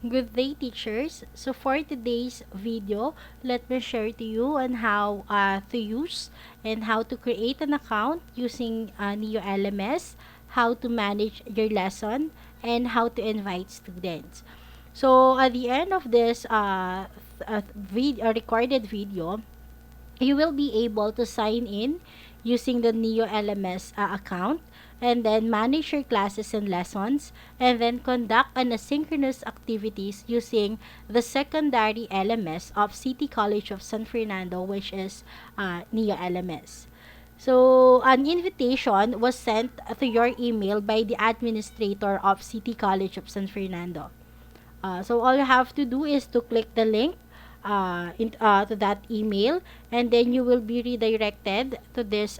Good day, teachers. So for today's video, let me share to you on how to use and how to create an account using Neo LMS, how to manage your lesson, and how to invite students. So at the end of this recorded video, you will be able to sign in using the Neo LMS account, and then manage your classes and lessons, and then conduct an asynchronous activities using the secondary LMS of City College of San Fernando, which is Neo LMS. So, an invitation was sent to your email by the administrator of City College of San Fernando. So all you have to do is to click the link to that email, and then you will be redirected to this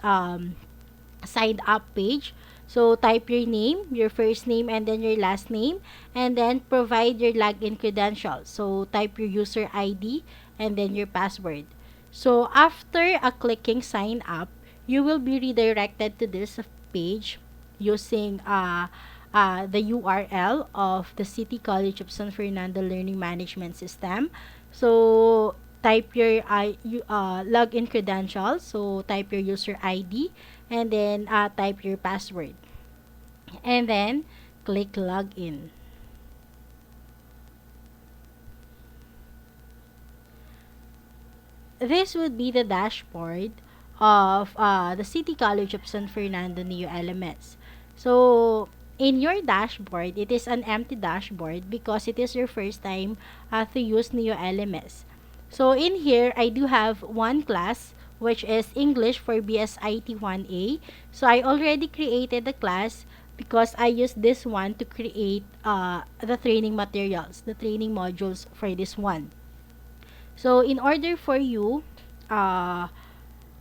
sign up page. So type your name, your first name, and then your last name, and then provide your login credentials. So type your user ID and then your password. So after clicking sign up, you will be redirected to this page using the URL of the City College of San Fernando Learning Management System. So type your login credentials. So type your user ID, and then type your password, and then click login. This would be the dashboard of the City College of San Fernando Neo LMS. So in your dashboard, it is an empty dashboard because it is your first time to use Neo LMS. So in here, I do have one class, which is English for BSIT 1A. So I already created the class because I used this one to create the training materials, the training modules for this one. So in order for you uh,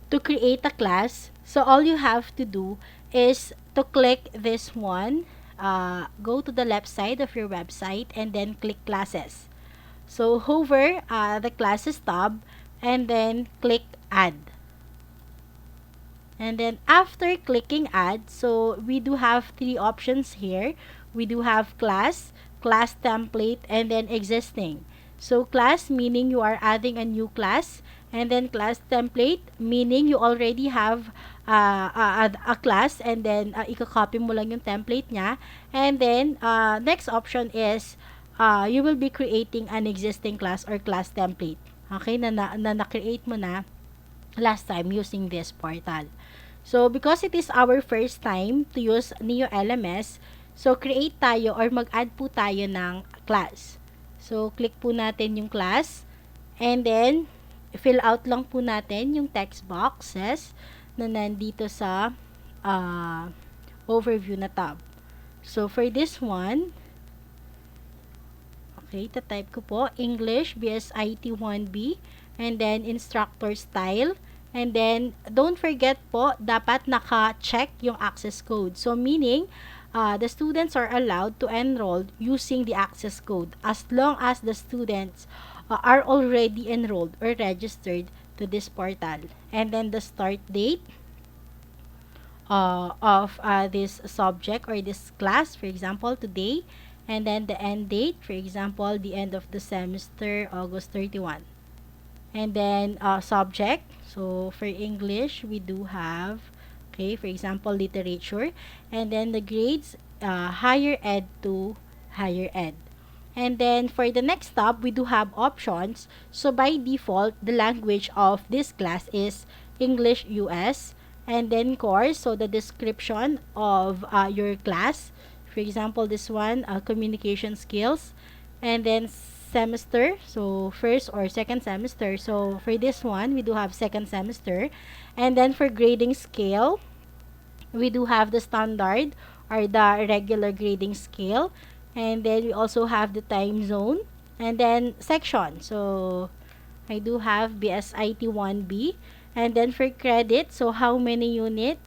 to create a class, so all you have to do is to click this one, go to the left side of your website, and then click classes. So hover the classes tab, and then click add. And then after clicking add, so we do have three options here. We do have class template, and then existing. So class meaning you are adding a new class, and then class template meaning you already have a class, and then i-copy mo lang yung template niya. And then next option is you will be creating an existing class or class template. Okay, na-create mo na last time using this portal. So, because it is our first time to use Neo LMS, so create tayo or mag-add po tayo ng class. So, click po natin yung class, and then fill out lang po natin yung text boxes na nandito sa overview na tab. So, for this one, okay, type ko po English BSIT 1B, and then instructor style. And then, don't forget po, dapat naka-check yung access code. So, meaning, the students are allowed to enroll using the access code as long as the students are already enrolled or registered to this portal. And then, the start date of this subject or this class, for example, today. And then, the end date, for example, the end of the semester, August 31. And then subject, so for English we do have, okay, for example, literature, and then the grades, higher ed to higher ed. And then for the next tab, we do have options. So by default, the language of this class is English US. And then course, so the description of your class, for example, this one, communication skills. And then semester, so first or second semester. So for this one, we do have second semester. And then for grading scale, we do have the standard or the regular grading scale. And then we also have the time zone, and then section. So I do have BSIT 1B. And then for credit, so how many units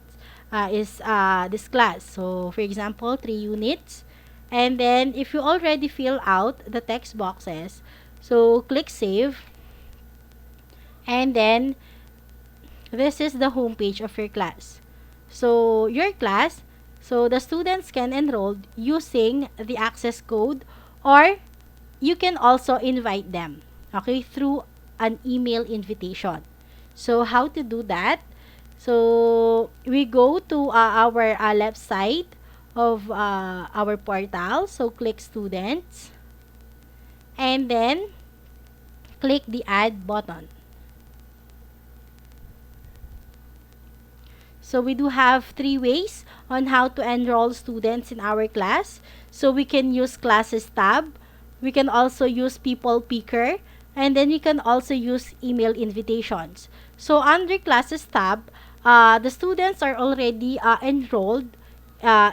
is this class? So for example, 3 units. And then if you already fill out the text boxes, so click save. And then this is the home page of your class. So your class, so the students can enroll using the access code or you can also invite them, okay, through an email invitation. So how to do that? So we go to our left side of our portal. So click students and then click the add button. So we do have three ways on how to enroll students in our class. So we can use classes tab, we can also use people picker, and then we can also use email invitations. So under classes tab, the students are already enrolled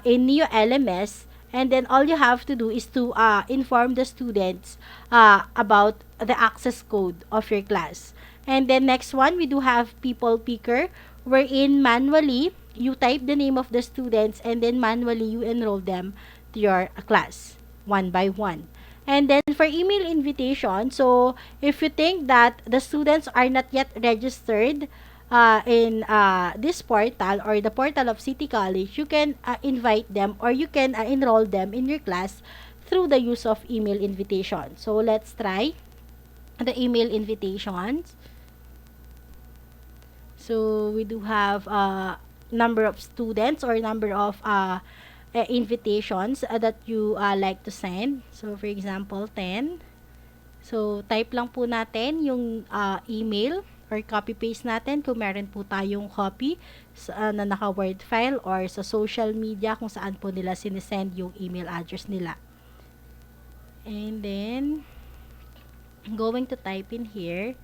in Neo LMS, and then all you have to do is to inform the students about the access code of your class. And then next one, we do have people picker, wherein manually you type the name of the students and then manually you enroll them to your class one by one. And then for email invitation, so if you think that the students are not yet registered in this portal or the portal of City College, you can invite them or you can enroll them in your class through the use of email invitation. So let's try the email invitations. So we do have number of students or number of invitations that you like to send. So for example, 10. So type lang po natin yung email or copy paste natin kung meron po tayong copy na naka word file or sa social media kung saan po nila sinesend yung email address nila. And then I'm going to type in here.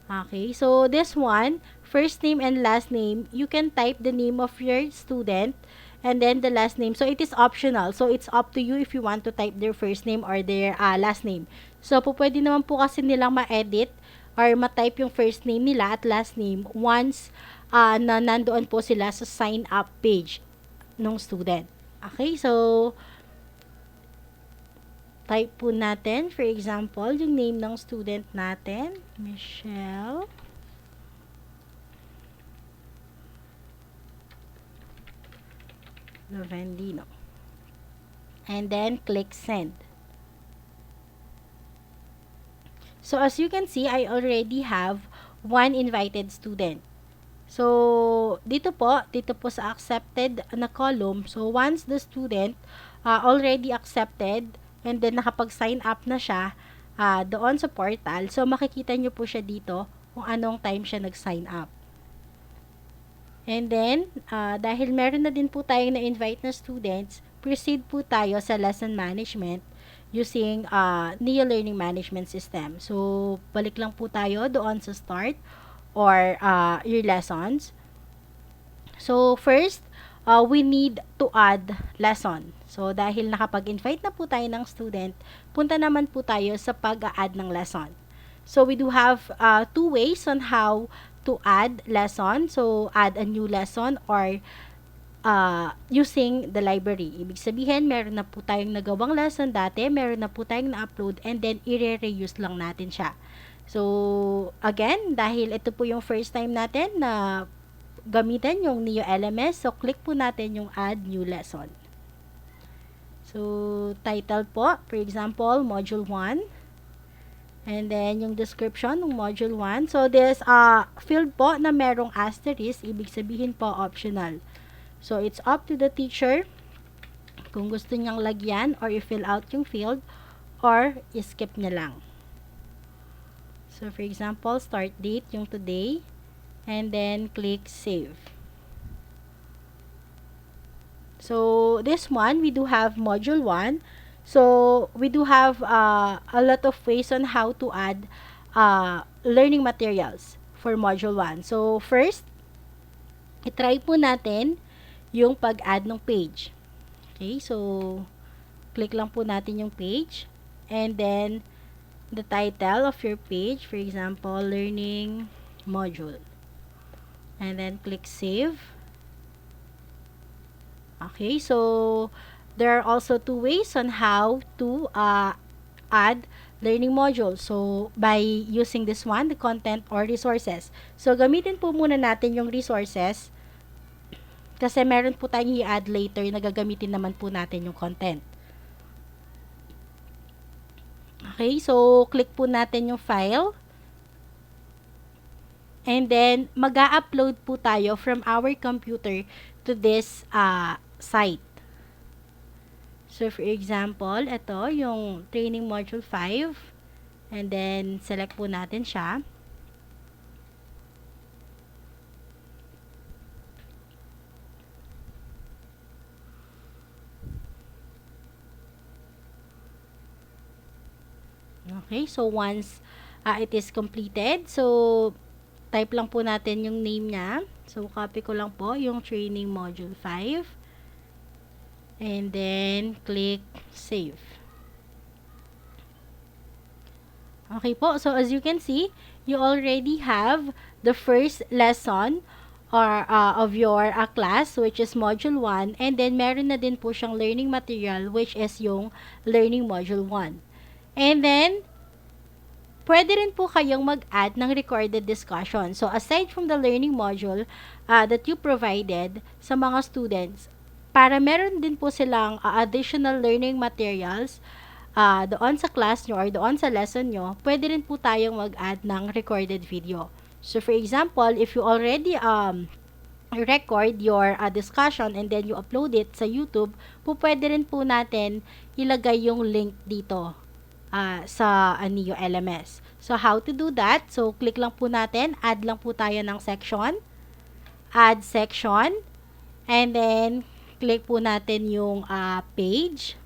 Okay, so this one, first name and last name, you can type the name of your student and then the last name. So it is optional. So it's up to you if you want to type their first name or their last name. So pwede naman po kasi nilang ma-edit or ma-type yung first name nila at last name once na nandoon po sila sa sign up page ng student. Okay, so type po natin, for example, yung name ng student natin, Michelle Lovendino. And then, click send. So, as you can see, I already have one invited student. So, dito po sa accepted na column, so once the student already accepted, and then nakapag-sign up na siya doon sa portal. So, makikita nyo po siya dito kung anong time siya nag-sign up. And then, dahil meron na din po tayong na-invite na students, proceed po tayo sa lesson management using Neo Learning Management System. So, balik lang po tayo doon sa start or your lessons. So, first, we need to add lesson. So, dahil nakapag-invite na po tayo ng student, punta naman po tayo sa pag-add ng lesson. So, we do have two ways on how to add lesson. So, add a new lesson or using the library. Ibig sabihin, meron na po tayong nagawang lesson dati, meron na po tayong na-upload, and then i-reuse lang natin siya. So, again, dahil ito po yung first time natin na gamitin yung Neo LMS, so click po natin yung add new lesson. So, title po, for example, module 1. And then, yung description ng module 1. So, this field po na merong asterisk, ibig sabihin po optional. So, it's up to the teacher kung gusto niyang lagyan or i-fill out yung field or i-skip niya lang. So, for example, start date yung today. And then, click save. So, this one, we do have module 1. So, we do have a lot of ways on how to add learning materials for module 1. So, first, itry po natin yung pag-add ng page. Okay, so, click lang po natin yung page. And then, the title of your page, for example, learning module. And then, click save. Okay, so there are also two ways on how to add learning modules. So, by using this one, the content or resources. So, gamitin po muna natin yung resources kasi meron po tayong i-add later na gagamitin naman po natin yung content. Okay, so click po natin yung file. And then, mag-a-upload po tayo from our computer to this site. So, for example, ito yung training module 5. And then, select po natin siya. Okay, so once it is completed, so type lang po natin yung name niya. So, copy ko lang po yung training module 5. And then, click save. Okay po, so as you can see, you already have the first lesson or of your class, which is module 1. And then, meron na din po siyang learning material, which is yung learning module 1. And then, pwede rin po kayong mag-add ng recorded discussion. So, aside from the learning module that you provided sa mga students, para meron din po silang additional learning materials doon sa class nyo or doon sa lesson nyo, pwede rin po tayong mag-add ng recorded video. So, for example, if you already record your discussion and then you upload it sa YouTube, po pwede rin po natin ilagay yung link dito sa Neo LMS. So, how to do that? So, click lang po natin, add lang po tayo ng section, add section, and then, click po natin yung page,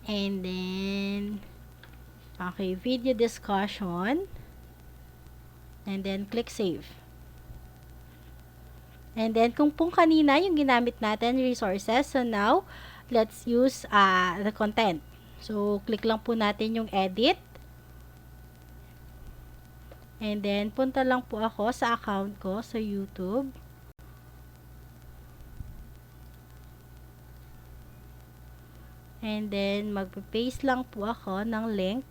and then, okay, video discussion, and then, click save. And then, kung kanina yung ginamit natin, resources, so now, let's use the content. So, click lang po natin yung edit. And then, punta lang po ako sa account ko sa YouTube. And then, magpa-paste lang po ako ng link.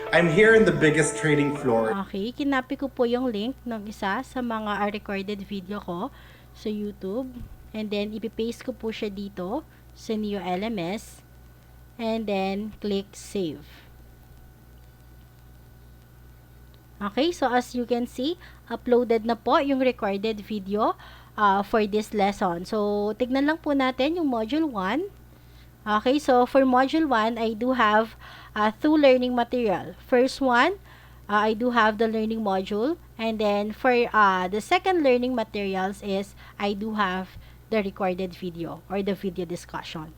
I'm here in the biggest trading floor. Okay, kinapi ko po yung link ng isa sa mga recorded video ko sa YouTube. And then, ipipaste ko po siya dito sa Neo LMS. And then, click save. Okay, so as you can see, uploaded na po yung recorded video for this lesson. So, tignan lang po natin yung module 1. Okay, so for module 1, I do have 2 learning material. First one, I do have the learning module. And then for the second learning materials is I do have the recorded video or the video discussion.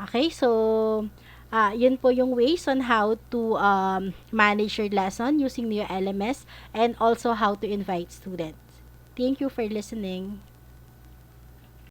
Okay, so yun po yung ways on how to manage your lesson using Neo LMS and also how to invite students. Thank you for listening.